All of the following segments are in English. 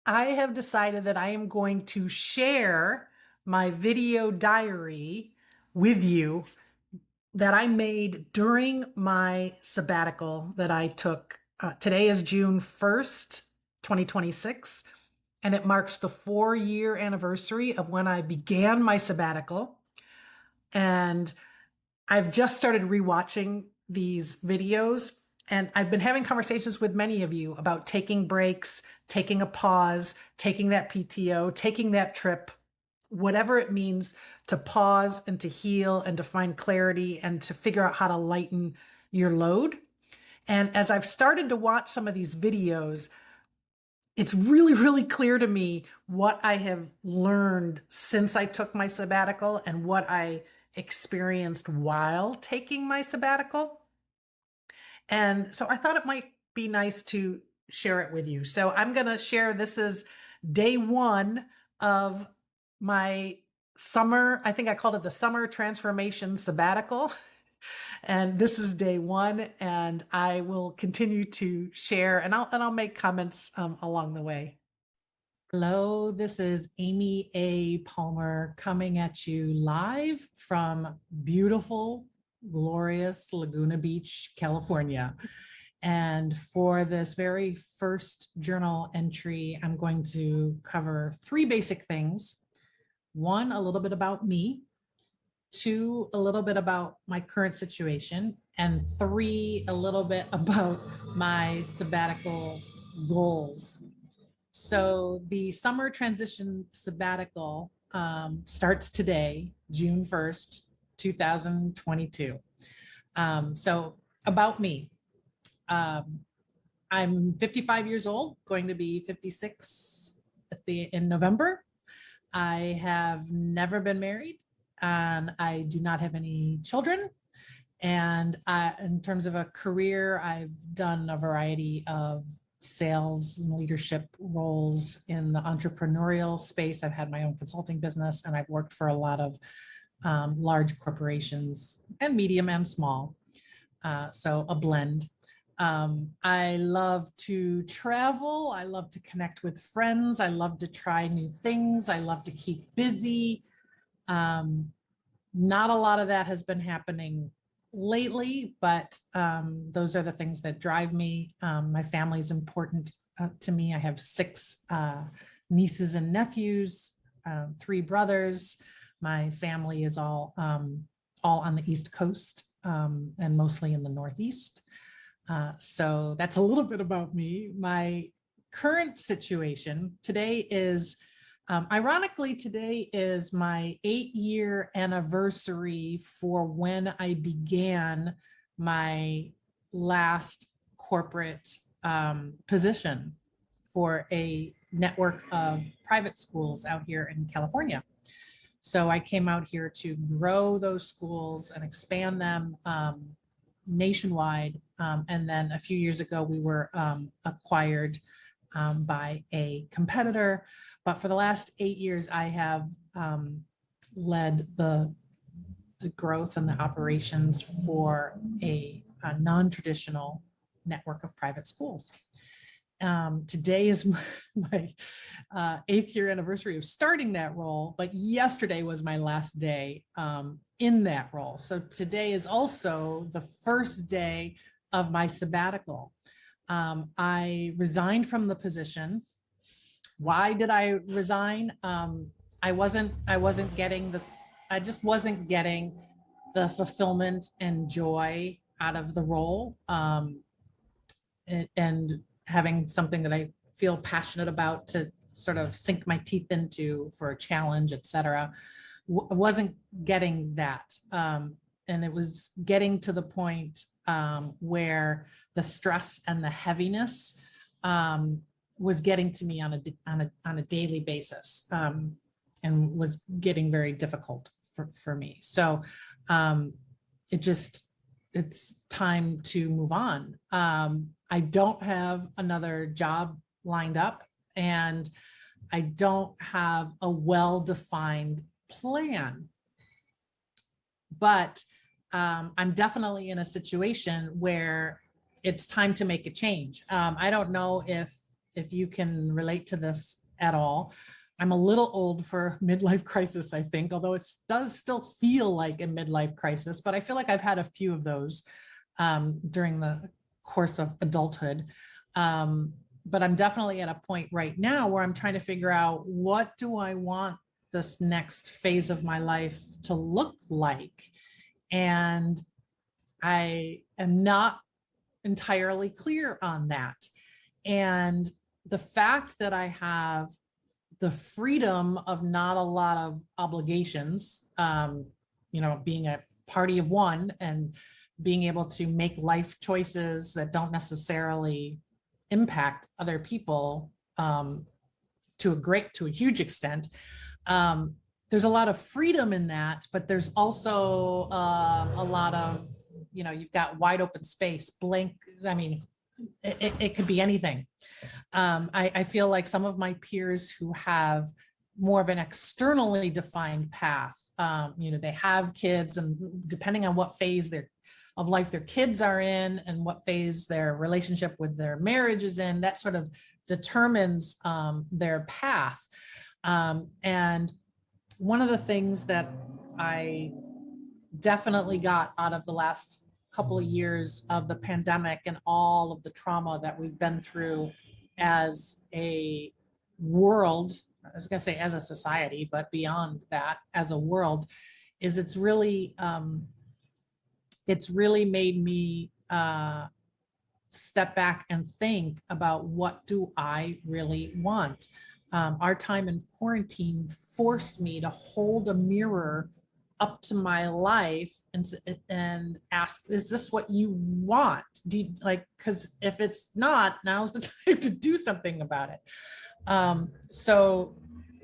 I have decided that I am going to share my video diary with you that I made during my sabbatical that I took. Today is June 1st, 2026, and it marks the 4-year anniversary of when I began my sabbatical. And I've just started rewatching these videos, and I've been having conversations with many of you about taking breaks, taking a pause, taking that PTO, taking that trip, whatever it means to pause and to heal and to find clarity and to figure out how to lighten your load. And as I've started to watch some of these videos, it's really, really clear to me what I have learned since I took my sabbatical and what I experienced while taking my sabbatical. And so I thought it might be nice to share it with you. So I'm going to share, this is day one of my summer, I think I called it the summer transformation sabbatical. And this is day one, and I will continue to share, and I'll make comments along the way. Hello, this is Amy A. Palmer coming at you live from beautiful, glorious Laguna Beach, California. And for this very first journal entry, I'm going to cover 3 basic things. 1, a little bit about me. 2, a little bit about my current situation. And 3, a little bit about my sabbatical goals. So the summer transition sabbatical starts today, June 1st, 2022. So about me, I'm 55 years old, going to be 56 in November. I have never been married, and I do not have any children. And in terms of a career, I've done a variety of sales and leadership roles in the entrepreneurial space. I've had my own consulting business, and I've worked for a lot of large corporations and medium and small. So a blend. I love to travel. I love to connect with friends. I love to try new things. I love to keep busy. Not a lot of that has been happening lately, but those are the things that drive me. My family is important to me. I have 6 nieces and nephews, 3 brothers. My family is all on the East Coast and mostly in the Northeast. So that's a little bit about me. My current situation today is, ironically, today is my 8-year anniversary for when I began my last corporate position for a network of private schools out here in California. So I came out here to grow those schools and expand them nationwide. And then a few years ago, we were acquired by a competitor. But for the last 8 years, I have led the growth and the operations for a non-traditional network of private schools. Today is my 8th year anniversary of starting that role, but yesterday was my last day in that role. So today is also the first day of my sabbatical. I resigned from the position. Why did I resign? I wasn't getting this. I just wasn't getting the fulfillment and joy out of the role, and having something that I feel passionate about to sort of sink my teeth into for a challenge, et cetera. Wasn't getting that. And it was getting to the point where the stress and the heaviness was getting to me on a daily basis, and was getting very difficult for me. So it's time to move on. I don't have another job lined up, and I don't have a well-defined plan. But I'm definitely in a situation where it's time to make a change. I don't know if if you can relate to this at all. I'm a little old for midlife crisis, I think, although it does still feel like a midlife crisis, but I feel like I've had a few of those during the course of adulthood. But I'm definitely at a point right now where I'm trying to figure out, what do I want this next phase of my life to look like? And I am not entirely clear on that. And the fact that I have the freedom of not a lot of obligations, being a party of one and being able to make life choices that don't necessarily impact other people to a huge extent. There's a lot of freedom in that, but there's also a lot of, you've got wide open space, blank. I mean, it could be anything. I feel like some of my peers who have more of an externally defined path, they have kids, and depending on what phase of life their kids are in and what phase their relationship with their marriage is in, that sort of determines their path. And one of the things that I definitely got out of the last couple of years of the pandemic and all of the trauma that we've been through as a world, I was going to say as a society, but beyond that, as a world, is it's really made me step back and think about, what do I really want? Our time in quarantine forced me to hold a mirror up to my life and ask, is this what you want? Because if it's not, now's the time to do something about it. So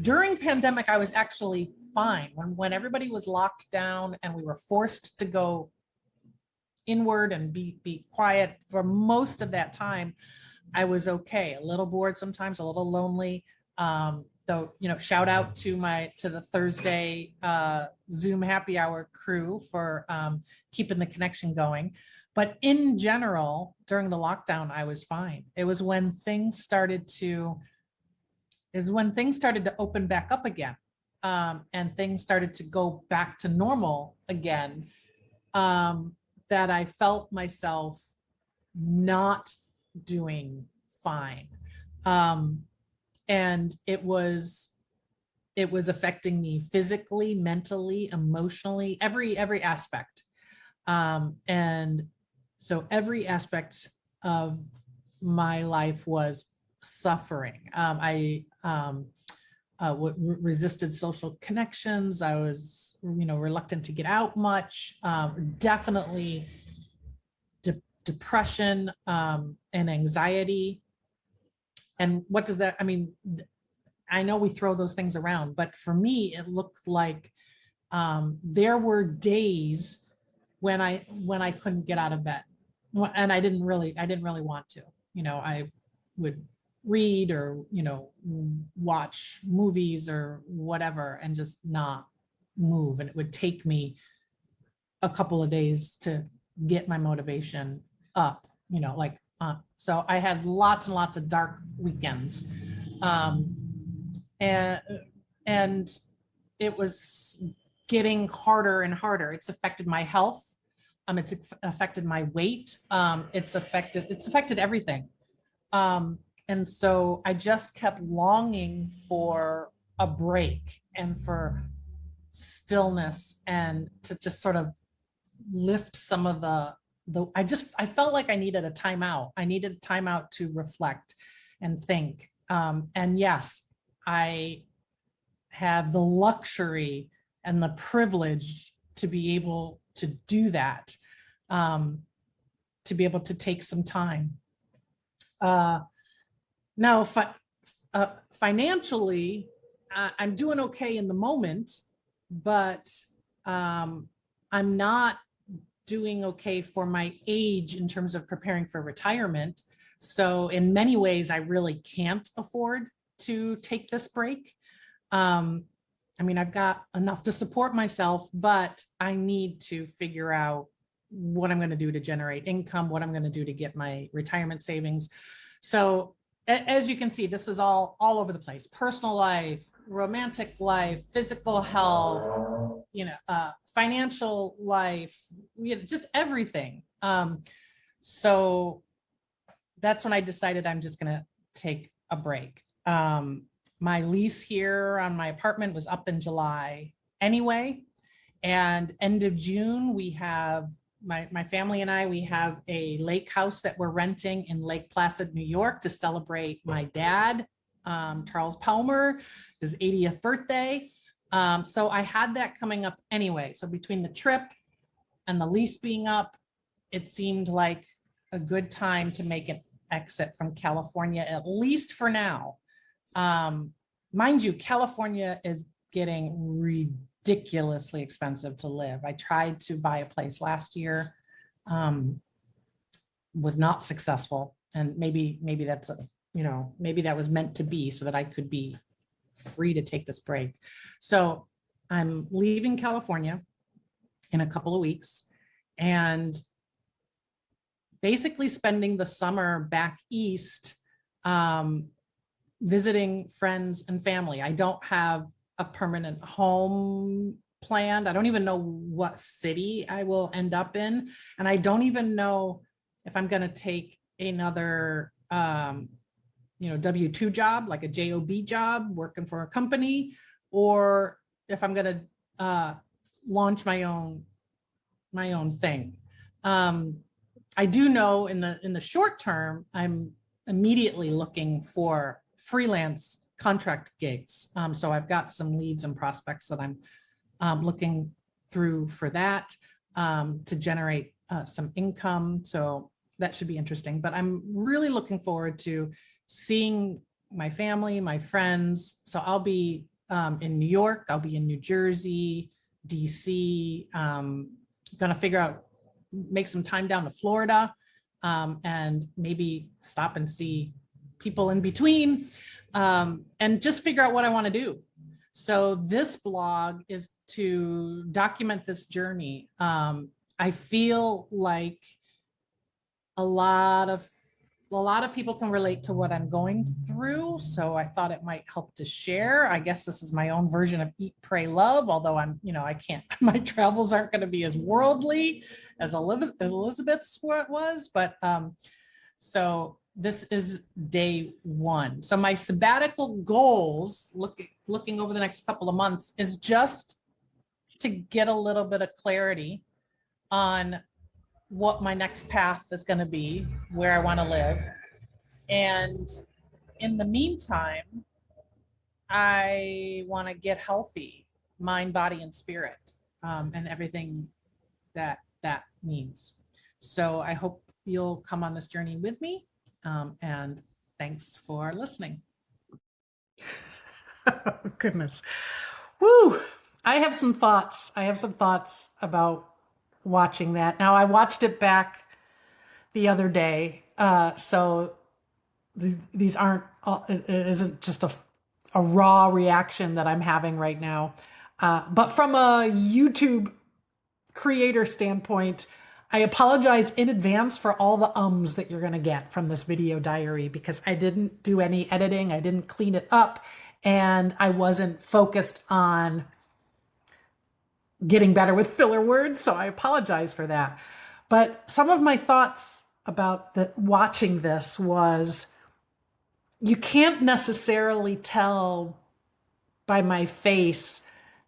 during pandemic, I was actually fine. When everybody was locked down and we were forced to go inward and be quiet for most of that time, I was okay. A little bored sometimes, a little lonely. Though, shout out to the Thursday Zoom happy hour crew for keeping the connection going. But in general, during the lockdown, I was fine. It was when things started to open back up again, and things started to go back to normal again, that I felt myself not doing fine. And it was affecting me physically, mentally, emotionally, every aspect. And so every aspect of my life was suffering. I resisted social connections. I was, reluctant to get out much. Definitely depression and anxiety. And what does that, I know we throw those things around, but for me, it looked like there were days when I couldn't get out of bed, and I didn't really want to. I would read or watch movies or whatever and just not move, and it would take me a couple of days to get my motivation up. So I had lots and lots of dark weekends, and it was getting harder and harder. It's affected my health. It's affected my weight. It's affected everything. And so I just kept longing for a break and for stillness, and to just sort of lift some of I felt like I needed a timeout. I needed a timeout to reflect and think. And yes, I have the luxury and the privilege to be able to do that, to be able to take some time. Now, financially, I'm doing okay in the moment, but I'm not doing okay for my age in terms of preparing for retirement. So in many ways, I really can't afford to take this break. I've got enough to support myself, but I need to figure out what I'm going to do to generate income, what I'm going to do to get my retirement savings. So as you can see, this is all over the place. Personal life, romantic life, physical health, financial life, just everything. So that's when I decided I'm just going to take a break. My lease here on my apartment was up in July anyway. And end of June, we have my family and we have a lake house that we're renting in Lake Placid, New York to celebrate my dad, Charles Palmer, his 80th birthday. So I had that coming up anyway. So between the trip and the lease being up, it seemed like a good time to make an exit from California, at least for now. Mind you, California is getting ridiculously expensive to live. I tried to buy a place last year, was not successful. And maybe that's, maybe that was meant to be so that I could be free to take this break. So I'm leaving California in a couple of weeks and basically spending the summer back east, visiting friends and family. I don't have a permanent home planned. I don't even know what city I will end up in. And I don't even know if I'm going to take another, W-2 job, like a job job working for a company, or if I'm going to launch my own thing. I do know in the short term, I'm immediately looking for freelance contract gigs. So I've got some leads and prospects that I'm looking through for that to generate some income. So that should be interesting. But I'm really looking forward to seeing my family, my friends. So I'll be in New York, I'll be in New Jersey, DC, gonna figure out, make some time down to Florida, and maybe stop and see people in between, and just figure out what I want to do. So this blog is to document this journey. I feel like a lot of people can relate to what I'm going through. So I thought it might help to share. I guess this is my own version of Eat, Pray, Love, although I can't, my travels aren't going to be as worldly as Elizabeth's was. But so this is day one. So my sabbatical goals, looking over the next couple of months, is just to get a little bit of clarity on what my next path is going to be, where I want to live. And in the meantime, I want to get healthy, mind, body, and spirit, and everything that means. So I hope you'll come on this journey with me. And thanks for listening. Oh, goodness. Woo. I have some thoughts about watching that. Now I watched it back the other day. So these aren't, it isn't just a raw reaction that I'm having right now. But from a YouTube creator standpoint, I apologize in advance for all the ums that you're going to get from this video diary, because I didn't do any editing. I didn't clean it up, and I wasn't focused on getting better with filler words. So I apologize for that. But some of my thoughts about watching this was, you can't necessarily tell by my face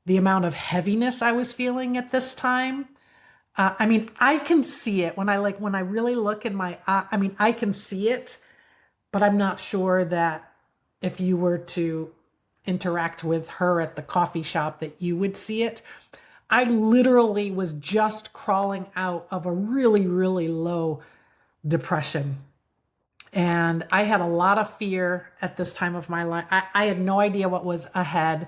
the amount of heaviness I was feeling at this time. I mean, I can see it when I really look in my eye. I mean, I can see it, but I'm not sure that if you were to interact with her at the coffee shop that you would see it. I literally was just crawling out of a really, really low depression. And I had a lot of fear at this time of my life. I had no idea what was ahead.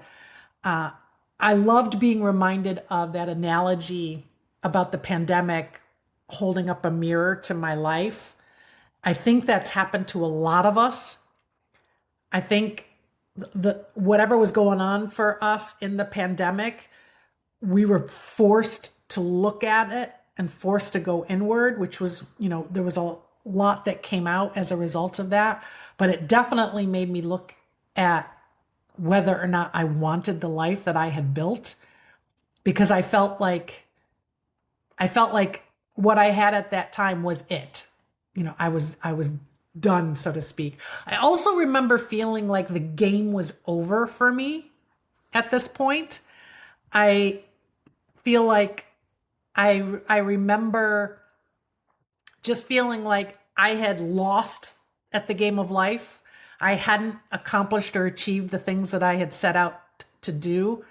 I loved being reminded of that analogy about the pandemic holding up a mirror to my life. I think that's happened to a lot of us. I think whatever was going on for us in the pandemic, we were forced to look at it and forced to go inward, which was, there was lot that came out as a result of that, but it definitely made me look at whether or not I wanted the life that I had built, because I felt like what I had at that time was it. I was done, so to speak. I also remember feeling like the game was over for me at this point. I feel like I remember just feeling like I had lost at the game of life. I hadn't accomplished or achieved the things that I had set out to do,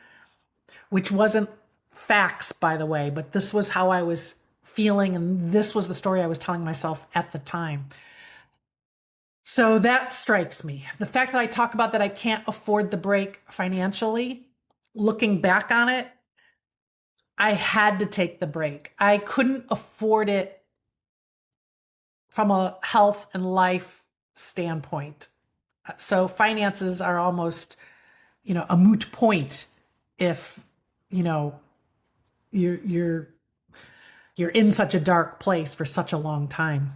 which wasn't facts, by the way, but this was how I was feeling, and this was the story I was telling myself at the time. So that strikes me. The fact that I talk about that I can't afford the break financially, looking back on it, I had to take the break. I couldn't afford it from a health and life standpoint. So finances are almost, a moot point if, you know, you're you're in such a dark place for such a long time.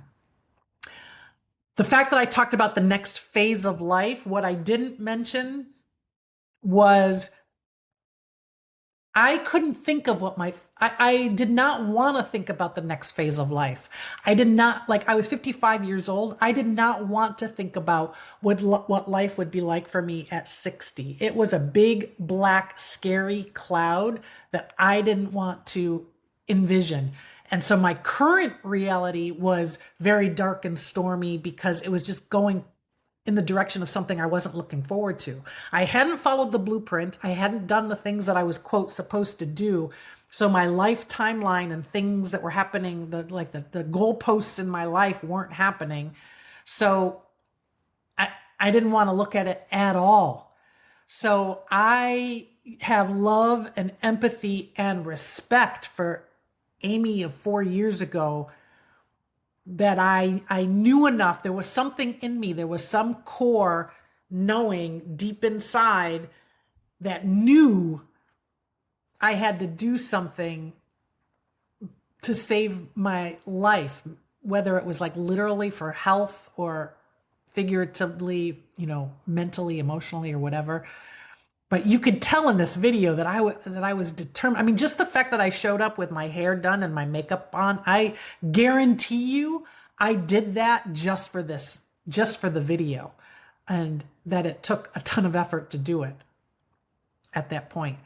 The fact that I talked about the next phase of life, what I didn't mention was I couldn't think of I did not want to think about the next phase of life. I did not, like, I was 55 years old. I did not want to think about what life would be like for me at 60. It was a big, black, scary cloud that I didn't want to envision. And so my current reality was very dark and stormy because it was just going in the direction of something I wasn't looking forward to. I hadn't followed the blueprint. I hadn't done the things that I was, quote, supposed to do. So my life timeline and things that were happening, the goalposts in my life weren't happening. So I didn't want to look at it at all. So I have love and empathy and respect for Amy of 4 years ago, that I knew enough. There was something in me. There was some core knowing deep inside that knew I had to do something to save my life, whether it was like literally for health or figuratively, mentally, emotionally, or whatever. But you could tell in this video that I was determined. I mean, just the fact that I showed up with my hair done and my makeup on, I guarantee you I did that just for this, just for the video, and that it took a ton of effort to do it at that point.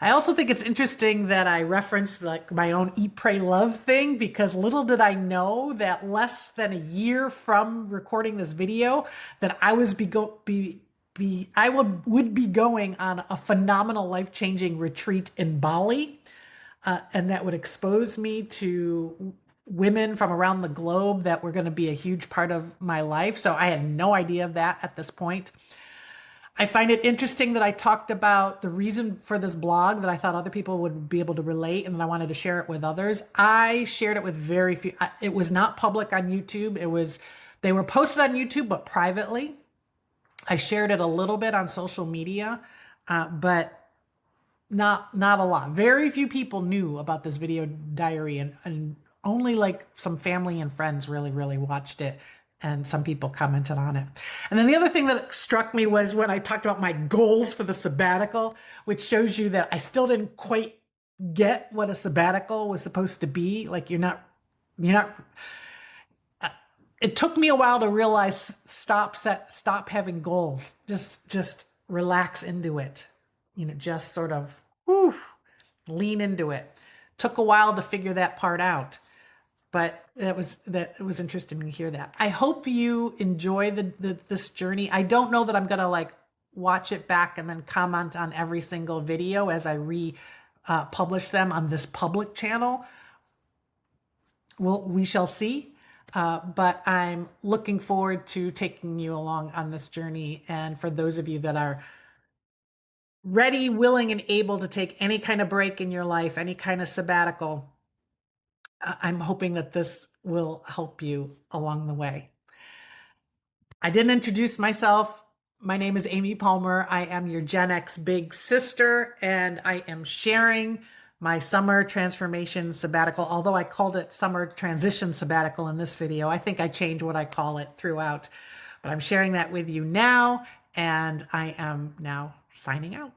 I also think it's interesting that I referenced like my own Eat, Pray, Love thing, because little did I know that less than a year from recording this video that I would be going on a phenomenal, life-changing retreat in Bali, and that would expose me to women from around the globe that were going to be a huge part of my life. So I had no idea of that at this point. I find it interesting that I talked about the reason for this blog, that I thought other people would be able to relate, and that I wanted to share it with others. I shared it with very few. It was not public on YouTube. They were posted on YouTube, but privately. I shared it a little bit on social media, but not a lot. Very few people knew about this video diary, and only like some family and friends really, really watched it. And some people commented on it. And then the other thing that struck me was when I talked about my goals for the sabbatical, which shows you that I still didn't quite get what a sabbatical was supposed to be. Like you're not, it took me a while to realize, stop having goals. Just relax into it. Just sort of, lean into it. Took a while to figure that part out. But it was interesting to hear that. I hope you enjoy this journey. I don't know that I'm gonna like watch it back and then comment on every single video as I publish them on this public channel. We shall see. But I'm looking forward to taking you along on this journey. And for those of you that are ready, willing, and able to take any kind of break in your life, any kind of sabbatical, I'm hoping that this will help you along the way. I didn't introduce myself. My name is Amy Palmer. I am your Gen X big sister, and I am sharing my summer transformation sabbatical, although I called it summer transition sabbatical in this video. I think I change what I call it throughout, but I'm sharing that with you now, and I am now signing out.